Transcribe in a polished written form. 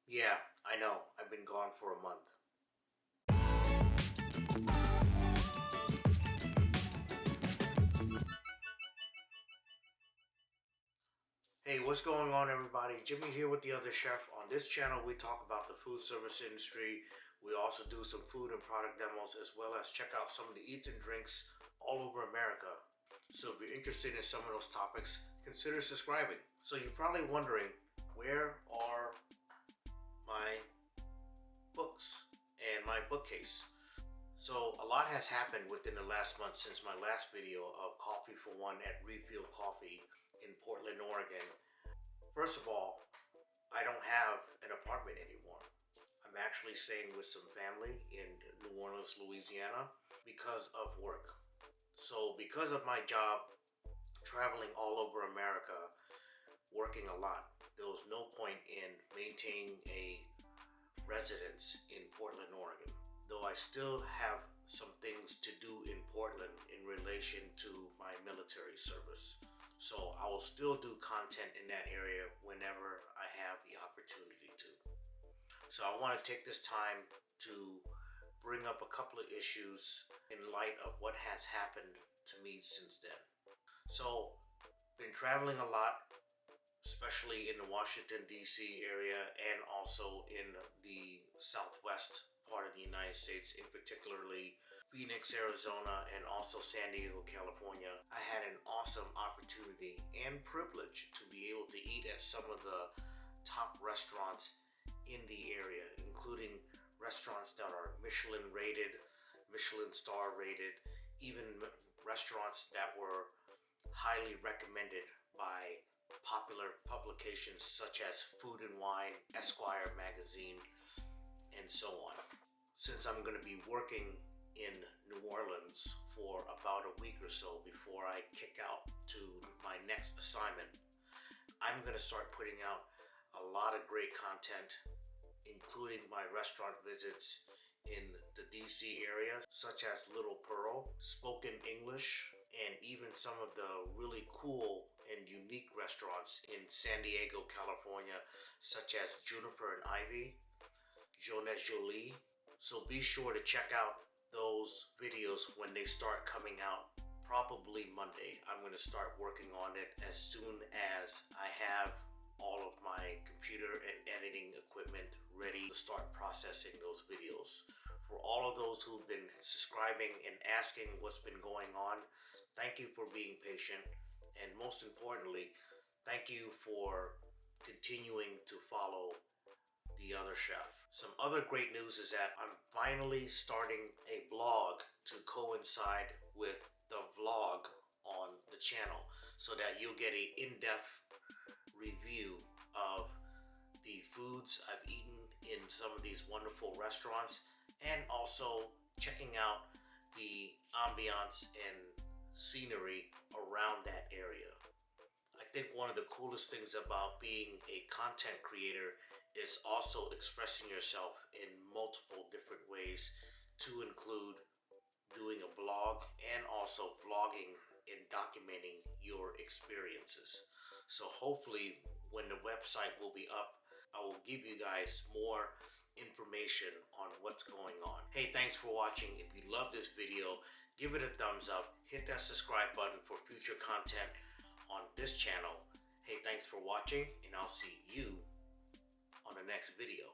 Yeah, I know. I've been gone for a month. Hey, what's going on, everybody? Jimmy here with The Other Chef. On this channel, we talk about the food service industry. We also do some food and product demos, as well as check out some of the eats and drinks all over America. So if you're interested in some of those topics, consider subscribing. So you're probably wondering, where are my books and my bookcase? So a lot has happened within the last month since my last video of Coffee for One at Refill Coffee in Portland, Oregon. First of all, I don't have an apartment anymore. I'm actually staying with some family in New Orleans, Louisiana because of work. So because of my job traveling all over America, working a lot, there was no point in maintaining a residence in Portland, Oregon. Though I still have some things to do in Portland in relation to my military service. So I will still do content in that area whenever I have the opportunity to. So I want to take this time to bring up a couple of issues in light of what has happened to me since then. So, been traveling a lot, especially in the Washington, D.C. area and also in the southwest part of the United States, in particularly Phoenix, Arizona, and also San Diego, California. I had an awesome opportunity and privilege to be able to eat at some of the top restaurants in the area, including restaurants that are Michelin rated, Michelin star rated, even restaurants that were highly recommended by popular publications such as Food and Wine, Esquire magazine, and so on. Since I'm going to be working in New Orleans for about a week or so before I kick out to my next assignment, I'm going to start putting out a lot of great content, including my restaurant visits in the DC area, such as Little Pearl, Spoken English, and even some of the really cool and unique restaurants in San Diego, California, such as Juniper and Ivy, Jeunesse Jolie. So be sure to check out those videos when they start coming out, probably Monday. I'm going to start working on it as soon as I have all of my computer and editing equipment ready to start processing those videos. For all of those who've been subscribing and asking what's been going on, thank you for being patient, and most importantly, thank you for continuing to follow The Other Chef. Some other great news is that I'm finally starting a blog to coincide with the vlog on the channel, so that you'll get an in-depth review of the foods I've eaten in some of these wonderful restaurants, and also checking out the ambiance and scenery around that area. I think one of the coolest things about being a content creator is also expressing yourself in multiple different ways, to include doing a blog and also vlogging and documenting your experiences. So hopefully when the website will be up, I will give you guys more information on what's going on. Hey, thanks for watching. If you love this video, give it a thumbs up, hit that subscribe button for future content on this channel. Hey, thanks for watching, and I'll see you on the next video.